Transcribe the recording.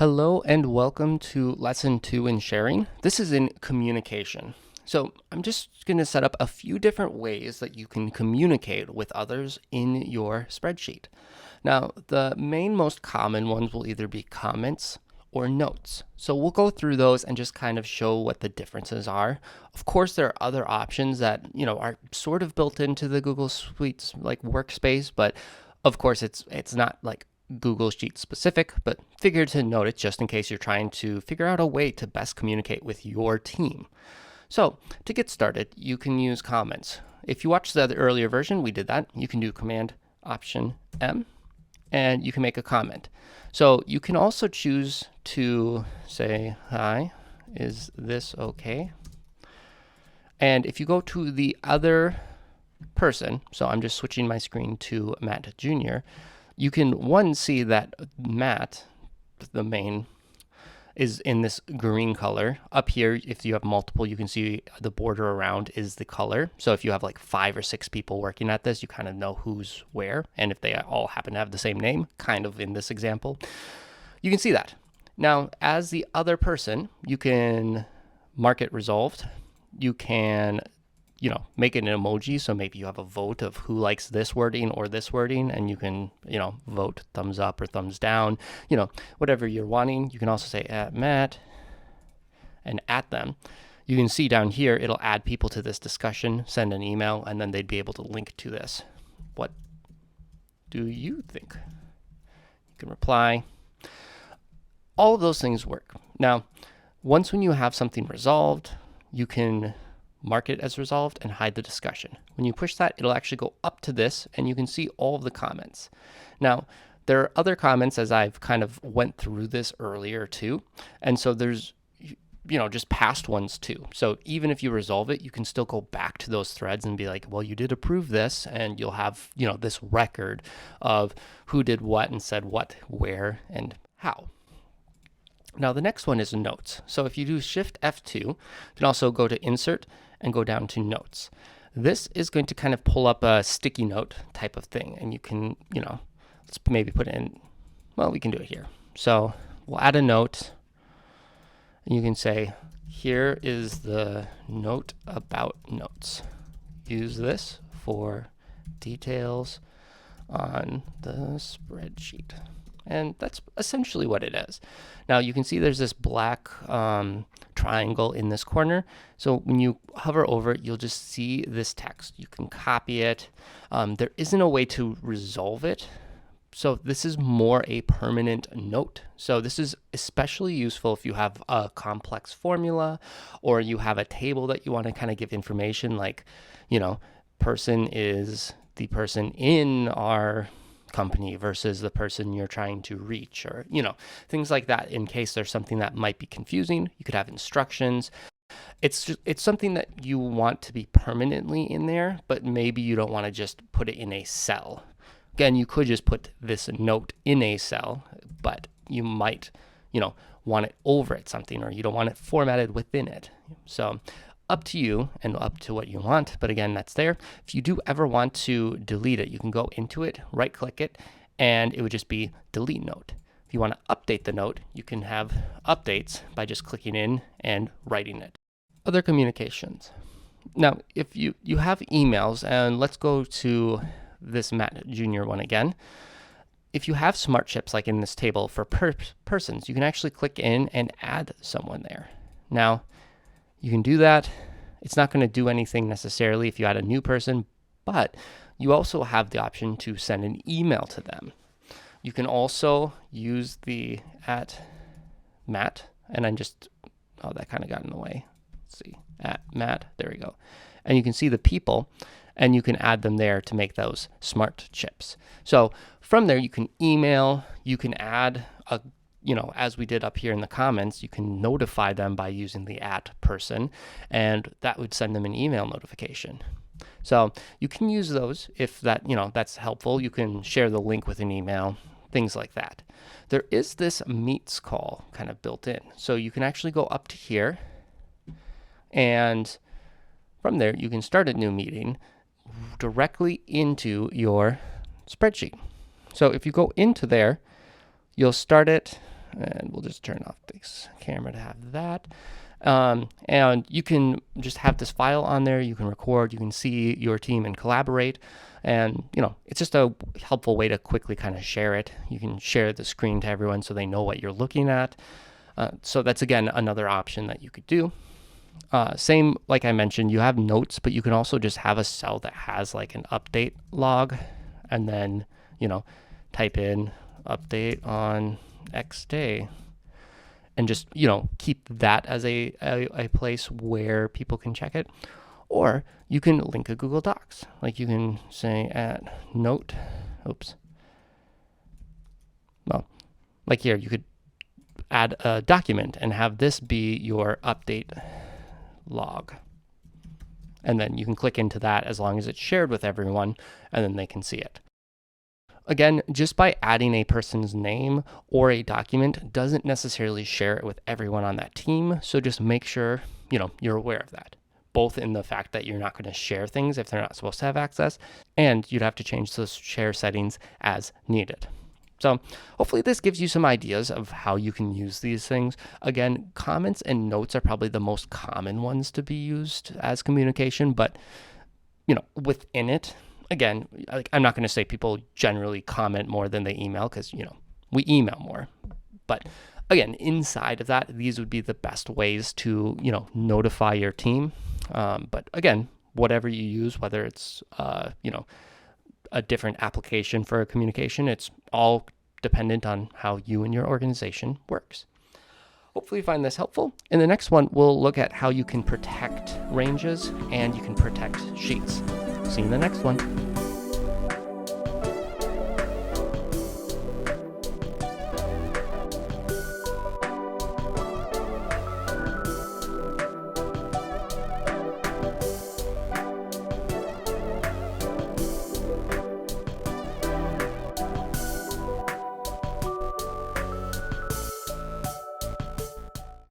Hello and welcome to lesson 2 in sharing. This is in communication. So I'm just going to set up a few different ways that you can communicate with others in your spreadsheet. Now, the most common ones will either be comments or notes. So we'll go through those and just kind of show what the differences are. Of course, there are other options that, are sort of built into the Google Suites like workspace, but of course it's not like Google Sheet specific, but figured to note it just in case you're trying to figure out a way to best communicate with your team. So to get started, you can use comments. If you watched the earlier version, we did that. You can do Command Option M and you can make a comment. So you can also choose to say, hi, is this okay? And if you go to the other person, so I'm just switching my screen to Matt Jr., you can see that Matt, the main, is in this green color. Up here, if you have multiple, you can see the border around is the color. So if you have like 5 or 6 people working at this, you kind of know who's where. And if they all happen to have the same name, kind of in this example, you can see that. Now, as the other person, you can mark it resolved. You can make it an emoji. So maybe you have a vote of who likes this wording or this wording, and you can, vote thumbs up or thumbs down, whatever you're wanting. You can also say at Matt and at them. You can see down here, it'll add people to this discussion, send an email, and then they'd be able to link to this. What do you think? You can reply. All of those things work. Now, once when you have something resolved, you can mark it as resolved and hide the discussion. When you push that, it'll actually go up to this and you can see all of the comments. Now, there are other comments as I've kind of went through this earlier too. And so there's, just past ones too. So even if you resolve it, you can still go back to those threads and be like, well, you did approve this, and you'll have, this record of who did what and said what, where, and how. Now, the next one is notes. So if you do Shift F2, you can also go to Insert and go down to Notes. This is going to kind of pull up a sticky note type of thing. And you can, let's maybe put it in, well, we can do it here. So we'll add a note. And you can say, here is the note about notes. Use this for details on the spreadsheet. And that's essentially what it is. Now you can see there's this black triangle in this corner. So when you hover over it, you'll just see this text. You can copy it. There isn't a way to resolve it. So this is more a permanent note. So this is especially useful if you have a complex formula or you have a table that you want to kind of give information like, person is the person in our company versus the person you're trying to reach, or things like that. In case there's something that might be confusing, you could have instructions. It's something that you want to be permanently in there, but maybe you don't want to just put it in a cell. Again, you could just put this note in a cell, but you might want it over at something, or you don't want it formatted within it. So up to you and up to what you want. But again, that's there. If you do ever want to delete it, you can go into it, right click it, and it would just be delete note. If you want to update the note, you can have updates by just clicking in and writing it. Other communications. Now, if you have emails, and let's go to this Matt Jr. one again. If you have smart chips like in this table for persons, you can actually click in and add someone there. Now, you can do that. It's not going to do anything necessarily if you add a new person, but you also have the option to send an email to them. You can also use the at Matt, and I'm just, that kind of got in the way. Let's see, at Matt, there we go. And you can see the people, and you can add them there to make those smart chips. So from there, you can email, you can add a as we did up here in the comments, you can notify them by using the at person, and that would send them an email notification. So you can use those if that, that's helpful. You can share the link with an email, things like that. There is this meets call kind of built in. So you can actually go up to here, and from there, you can start a new meeting directly into your spreadsheet. So if you go into there, you'll start it. And we'll just turn off this camera to have that. And you can just have this file on there. You can record, you can see your team and collaborate. And, it's just a helpful way to quickly kind of share it. You can share the screen to everyone so they know what you're looking at. So that's, again, another option that you could do. Same, like I mentioned, you have notes, but you can also just have a cell that has like an update log, and then, type in update on X day, and just, keep that as a place where people can check it. Or you can link a Google Docs. Like you can say at note, well, like here, you could add a document and have this be your update log. And then you can click into that as long as it's shared with everyone, and then they can see it. Again, just by adding a person's name or a document doesn't necessarily share it with everyone on that team. So just make sure, you're aware of that, both in the fact that you're not going to share things if they're not supposed to have access, and you'd have to change those share settings as needed. So hopefully this gives you some ideas of how you can use these things. Again, comments and notes are probably the most common ones to be used as communication, but within it, again, I'm not going to say people generally comment more than they email, because, we email more. But again, inside of that, these would be the best ways to, notify your team. But again, whatever you use, whether it's, a different application for communication, it's all dependent on how you and your organization works. Hopefully you find this helpful. In the next one, we'll look at how you can protect ranges and you can protect sheets. See you in the next one.